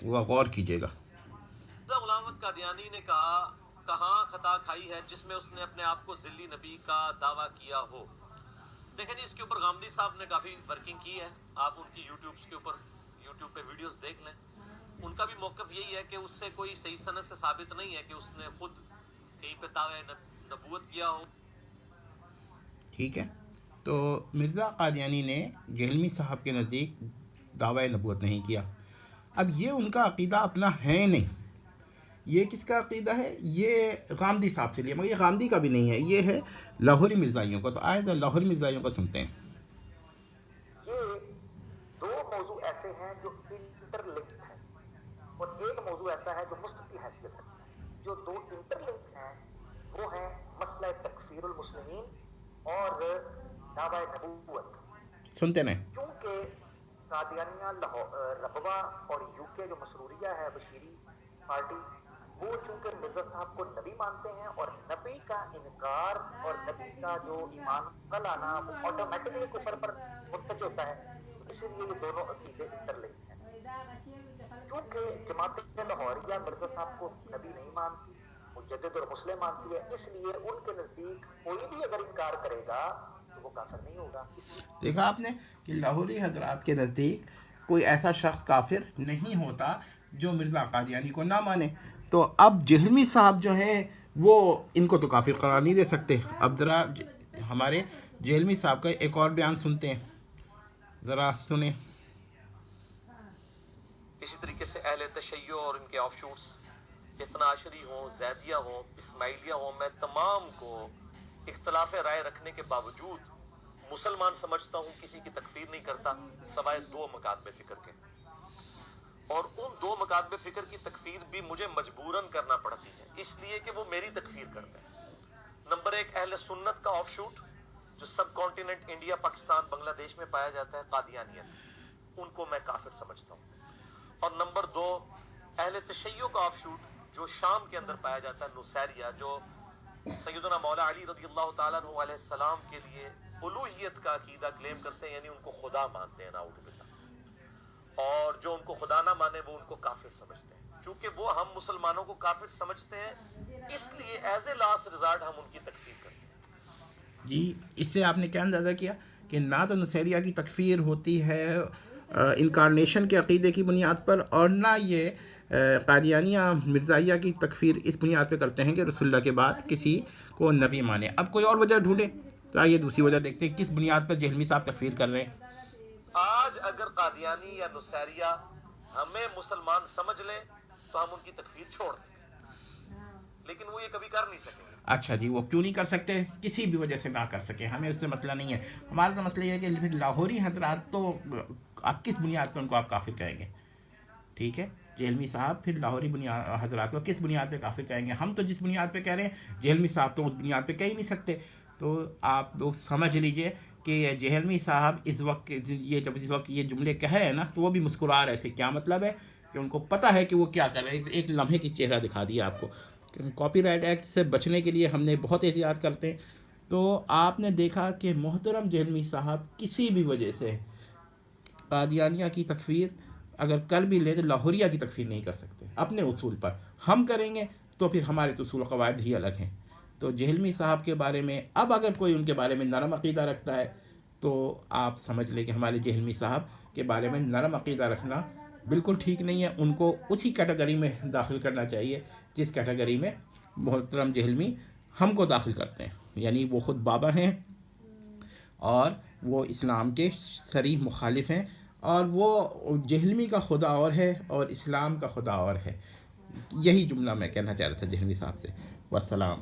غور کیجیے گا۔ غلام احمد قادیانی نے کہاں خطا کھائی ہے جس میں اس نے اپنے آپ کو ذلی نبی کا دعویٰ کیا ہو؟ دیکھیں جی، اس کے اوپر غامدی صاحب نے کافی ورکنگ کی ہے، آپ ان کی یوٹیوب پہ ویڈیوز دیکھ لیں۔ ان کا بھی موقف یہی ہے کہ اس سے کوئی صحیح سند سے ثابت نہیں ہے کہ اس نے خود کہیں پہ دعویٰ نبوت کیا ہو۔ ٹھیک ہے، تو مرزا قادیانی نے جہلمی صاحب کے نزدیک دعویٰ نبوت نہیں کیا۔ اب یہ ان کا عقیدہ اپنا ہے نہیں، یہ کس کا عقیدہ ہے؟ یہ غامدی صاحب سے لیا، مگر یہ غامدی کا بھی نہیں ہے، یہ ہے لاہوری مرزائیوں کا۔ تو آئے ذرا لاہوری مرزائیوں کا سنتے ہیں۔ یہ دو موضوع ایسے ہیں جو انٹر لنکڈ ہیں، اور ایک موضوع ایسا ہے جو مستقل حیثیت ہے۔ جو دو انٹر لنکڈ ہیں وہ ہیں مسئلہ تکفیر المسلمین اور دعوی نبوت۔ سنتے رہیں۔ چونکہ قادیانیہ ربوہ اور یو کے جو مسروریہ ہے بشیری پارٹی، وہ چونکہ مرزا صاحب کو نبی مانتے ہیں، اور نبی کا انکار اور نبی کا جو ایمان کا لانا وہ آٹومیٹکلی کفر پر منتج ہوتا ہے، اسی لیے یہ دونوں عقیدے انٹر لنکڈ ہیں۔ کیونکہ جماعت لاہوریہ مرزا صاحب کو نبی نہیں مانتی، مجدد اور مسلم مانتی ہے، اس لیے ان کے نزدیک کوئی بھی اگر انکار کرے گا تو وہ کافر نہیں ہوگا۔ دیکھا آپ نے کہ لاہوری حضرات کے نزدیک کوئی ایسا شخص کافر نہیں ہوتا جو مرزا قادیانی کو نہ مانے۔ تو اب جہلمی صاحب جو ہے وہ ان کو تو کافر قرار نہیں دے سکتے۔ اب ذرا ہمارے جہلمی صاحب کا ایک اور بیان سنتے ہیں، ذرا سنیں۔ اسی طریقے سے اہل تشیع اور ان کے آف شوٹس، اثنا عشری ہوں، زیدیہ ہوں، اسماعیلیہ ہوں، میں تمام کو اختلاف رائے رکھنے کے باوجود مسلمان سمجھتا ہوں، کسی کی تکفیر نہیں کرتا سوائے دو مکاتب فکر کے، اور ان دو مکاتب فکر کی تکفیر بھی مجھے مجبوراً کرنا پڑتی ہے، اس لیے کہ وہ میری تکفیر کرتے ہیں۔ نمبر ایک، اہل سنت کا آف شوٹ جو سب کانٹیننٹ انڈیا، پاکستان، بنگلہ دیش میں پایا جاتا ہے، قادیانیت، ان کو میں کافر سمجھتا ہوں۔ اور نمبر دو، اہل تشیع کا آف شوٹ جو شام کے اندر پایا جاتا ہے، نصیریہ، جو سیدنا مولا علی رضی اللہ تعالیٰ عنہ علیہ السلام کے لیے الوہیت کا عقیدہ کلیم کرتے ہیں، یعنی ان کو خدا مانتے ہیں، نعوذ باللہ، اور جو ان کو خدا نہ مانے وہ ان کو کافر سمجھتے ہیں۔ چونکہ وہ ہم مسلمانوں کو کافر سمجھتے ہیں، اس لیے ایز اے لاسٹ ریزارٹ ہم ان کی تکفیر کرتے ہیں۔ جی، اس سے آپ نے کیا اندازہ کیا کہ نہ تو نصیریہ کی تکفیر ہوتی ہے انکارنیشن کے عقیدے کی بنیاد پر، اور نہ یہ قادیانیہ مرزائیہ کی تکفیر اس بنیاد پہ کرتے ہیں کہ رسول اللہ کے بعد کسی کو نبی مانے۔ اب کوئی اور وجہ ڈھونڈیں، تو آئیے دوسری وجہ دیکھتے ہیں کس بنیاد پر جہلمی صاحب تکفیر کر رہے ہیں۔ آج اگر قادیانی یا نصیریہ ہمیں مسلمان سمجھ لیں تو ہم ان کی تکفیر چھوڑ دیں گے، لیکن وہ یہ کبھی کر نہیں سکیں گے۔ اچھا جی، وہ کیوں نہیں کر سکتے؟ کسی بھی وجہ سے نہ کر سکے، ہمیں اس سے مسئلہ نہیں ہے۔ ہمارا تو مسئلہ یہ ہے کہ پھر لاہوری حضرات تو آپ کس بنیاد پہ ان کو آپ کافر کہیں گے؟ ٹھیک ہے، جہلمی صاحب پھر لاہوری حضرات کو کس بنیاد پہ کافر کہیں گے؟ ہم تو جس بنیاد پہ کہہ رہے ہیں جہلمی صاحب تو اس بنیاد پہ کہہ ہی نہیں سکتے۔ تو آپ لوگ سمجھ لیجئے کہ جہلمی صاحب اس وقت یہ جملے کہے ہیں نا، تو وہ بھی مسکرا رہے تھے۔ کیا مطلب ہے؟ کہ ان کو پتہ ہے کہ وہ کیا کر رہے ہیں۔ ایک لمحے کی چہرہ دکھا دیا آپ کو۔ کاپی رائٹ ایکٹ سے بچنے کے لیے ہم نے بہت احتیاط کرتے ہیں۔ تو آپ نے دیکھا کہ محترم جہلمی صاحب کسی بھی وجہ سے قادیانیہ کی تکفیر اگر کر بھی لے تو لاہوریہ کی تکفیر نہیں کر سکتے اپنے اصول پر۔ ہم کریں گے تو پھر ہمارے تو اصول و قواعد ہی الگ ہیں۔ تو جہلمی صاحب کے بارے میں اب اگر کوئی ان کے بارے میں نرم عقیدہ رکھتا ہے تو آپ سمجھ لیں کہ ہمارے جہلمی صاحب کے بارے میں نرم عقیدہ رکھنا بالکل ٹھیک نہیں ہے۔ ان کو اسی کیٹیگری میں داخل کرنا چاہیے جس کیٹیگری میں محترم جہلمی ہم کو داخل کرتے ہیں، یعنی وہ خود بابا ہیں اور وہ اسلام کے صریح مخالف ہیں، اور وہ جہلمی کا خدا اور ہے اور اسلام کا خدا اور ہے۔ یہی جملہ میں کہنا چاہ رہا تھا جہلمی صاحب سے۔ والسلام۔